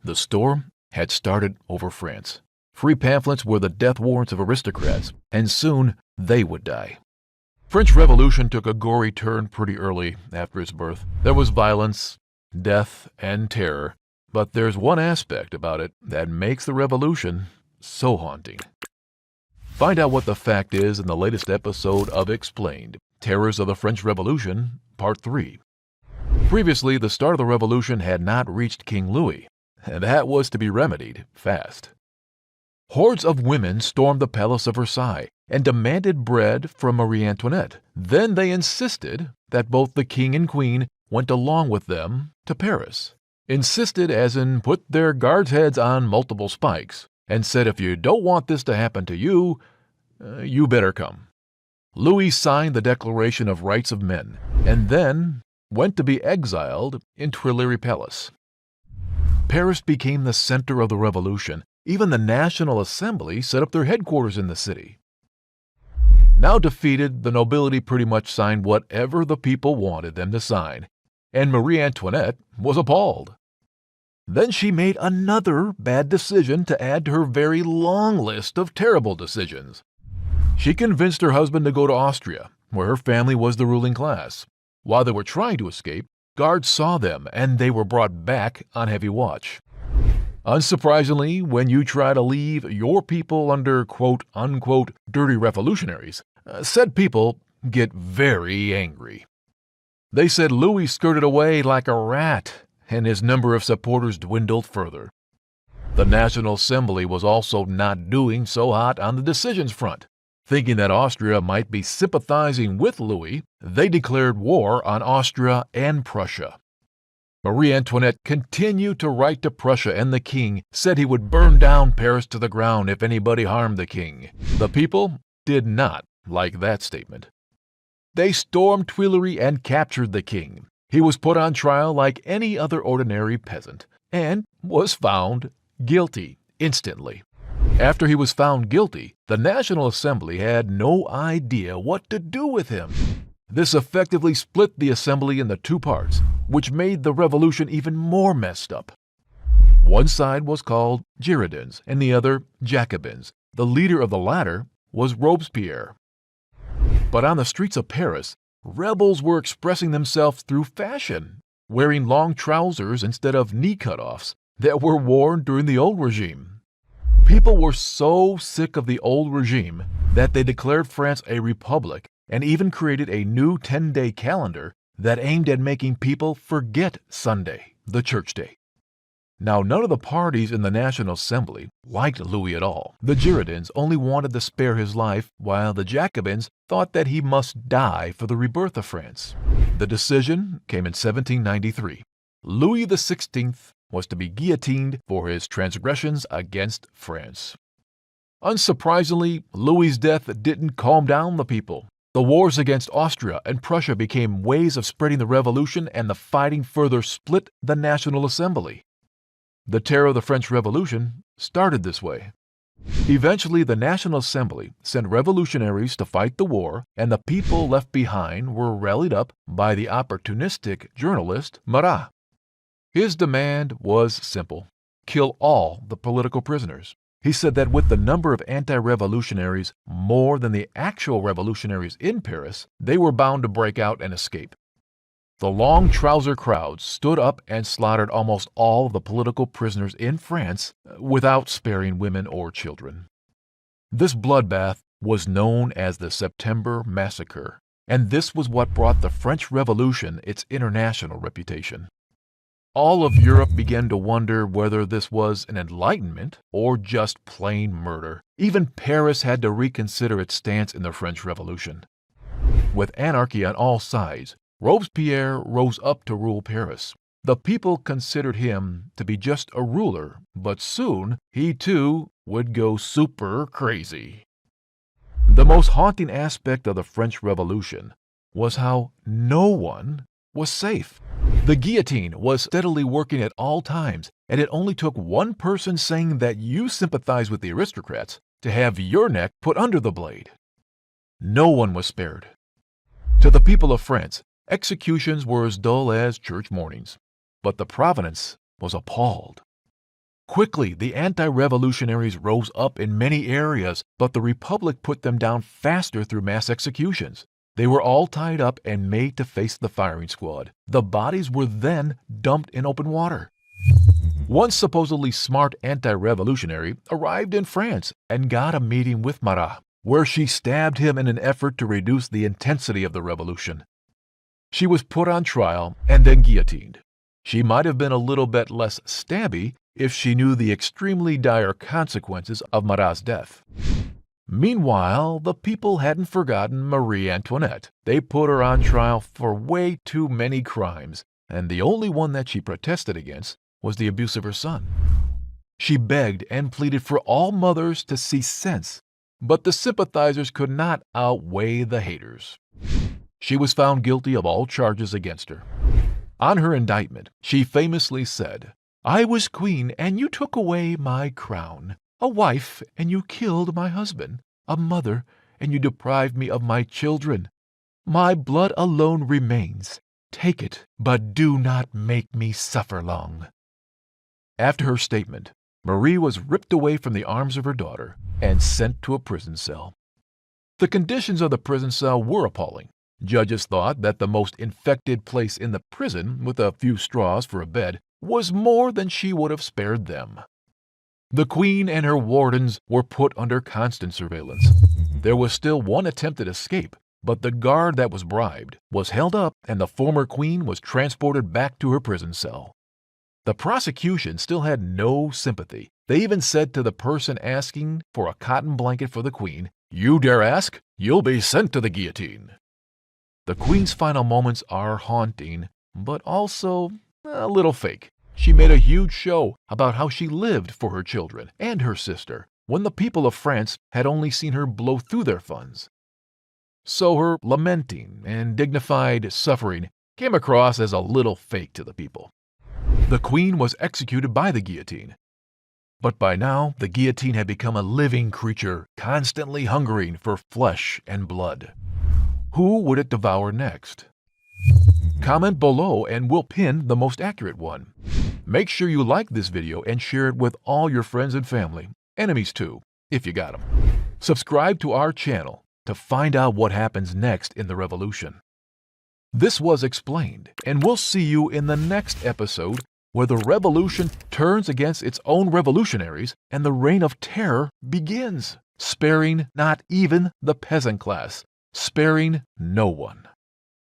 The storm had started over France. Free pamphlets were the death warrants of aristocrats, and soon they would die. French Revolution took a gory turn pretty early after its birth. There was violence, death, and terror, but there's one aspect about it that makes the revolution so haunting. Find out what the fact is in the latest episode of Explained, Terrors of the French Revolution, Part 3. Previously, the start of the revolution had not reached King Louis, and that was to be remedied fast. Hordes of women stormed the palace of Versailles and demanded bread from Marie Antoinette. Then they insisted that both the king and queen went along with them to Paris. Insisted as in put their guards' heads on multiple spikes, and said if you don't want this to happen to you, you better come. Louis signed the Declaration of Rights of Men, and then went to be exiled in Tuileries Palace. Paris became the center of the revolution. Even the National Assembly set up their headquarters in the city. Now defeated, the nobility pretty much signed whatever the people wanted them to sign, and Marie Antoinette was appalled. Then she made another bad decision to add to her very long list of terrible decisions. She convinced her husband to go to Austria, where her family was the ruling class. While they were trying to escape, guards saw them and they were brought back on heavy watch. Unsurprisingly, when you try to leave your people under quote-unquote dirty revolutionaries, said people get very angry. They said Louis skirted away like a rat, and his number of supporters dwindled further. The National Assembly was also not doing so hot on the decisions front. Thinking that Austria might be sympathizing with Louis, they declared war on Austria and Prussia. Marie Antoinette continued to write to Prussia, and the king said he would burn down Paris to the ground if anybody harmed the king. The people did not like that statement. They stormed Tuileries and captured the king. He was put on trial like any other ordinary peasant, and was found guilty instantly. After he was found guilty, the National Assembly had no idea what to do with him. This effectively split the assembly into two parts, which made the revolution even more messed up. One side was called Girondins and the other Jacobins. The leader of the latter was Robespierre. But on the streets of Paris, rebels were expressing themselves through fashion, wearing long trousers instead of knee cutoffs that were worn during the old regime. People were so sick of the old regime that they declared France a republic and even created a new 10-day calendar that aimed at making people forget Sunday, the church day. Now, none of the parties in the National Assembly liked Louis at all. The Girondins only wanted to spare his life, while the Jacobins thought that he must die for the rebirth of France. The decision came in 1793. Louis XVI was to be guillotined for his transgressions against France. Unsurprisingly, Louis's death didn't calm down the people. The wars against Austria and Prussia became ways of spreading the revolution, and the fighting further split the National Assembly. The terror of the French Revolution started this way. Eventually, the National Assembly sent revolutionaries to fight the war, and the people left behind were rallied up by the opportunistic journalist Marat. His demand was simple: kill all the political prisoners. He said that with the number of anti-revolutionaries more than the actual revolutionaries in Paris, they were bound to break out and escape. The long trouser crowds stood up and slaughtered almost all of the political prisoners in France without sparing women or children. This bloodbath was known as the September Massacre, and this was what brought the French Revolution its international reputation. All of Europe began to wonder whether this was an enlightenment or just plain murder. Even Paris had to reconsider its stance in the French Revolution. With anarchy on all sides, Robespierre rose up to rule Paris. The people considered him to be just a ruler, but soon he too would go super crazy. The most haunting aspect of the French Revolution was how no one was safe. The guillotine was steadily working at all times, and it only took one person saying that you sympathize with the aristocrats to have your neck put under the blade. No one was spared. To the people of France, executions were as dull as church mornings, but the province was appalled. Quickly, the anti-revolutionaries rose up in many areas, but the Republic put them down faster through mass executions. They were all tied up and made to face the firing squad. The bodies were then dumped in open water. One supposedly smart anti-revolutionary arrived in France and got a meeting with Marat, where she stabbed him in an effort to reduce the intensity of the revolution. She was put on trial and then guillotined. She might have been a little bit less stabby if she knew the extremely dire consequences of Marat's death. Meanwhile, the people hadn't forgotten Marie Antoinette. They put her on trial for way too many crimes, and the only one that she protested against was the abuse of her son. She begged and pleaded for all mothers to see sense, but the sympathizers could not outweigh the haters. She was found guilty of all charges against her. On her indictment, she famously said, "I was queen and you took away my crown, a wife and you killed my husband, a mother and you deprived me of my children. My blood alone remains. Take it, but do not make me suffer long." After her statement, Marie was ripped away from the arms of her daughter and sent to a prison cell. The conditions of the prison cell were appalling. Judges thought that the most infected place in the prison, with a few straws for a bed, was more than she would have spared them. The Queen and her wardens were put under constant surveillance. There was still one attempted escape, but the guard that was bribed was held up and the former Queen was transported back to her prison cell. The prosecution still had no sympathy. They even said to the person asking for a cotton blanket for the Queen, "You dare ask? You'll be sent to the guillotine." The Queen's final moments are haunting, but also a little fake. She made a huge show about how she lived for her children and her sister, when the people of France had only seen her blow through their funds. So her lamenting and dignified suffering came across as a little fake to the people. The Queen was executed by the guillotine. But by now, the guillotine had become a living creature, constantly hungering for flesh and blood. Who would it devour next? Comment below and we'll pin the most accurate one. Make sure you like this video and share it with all your friends and family, enemies too, if you got them. Subscribe to our channel to find out what happens next in the revolution. This was explained, and we'll see you in the next episode where the revolution turns against its own revolutionaries and the reign of terror begins, sparing not even the peasant class, sparing no one.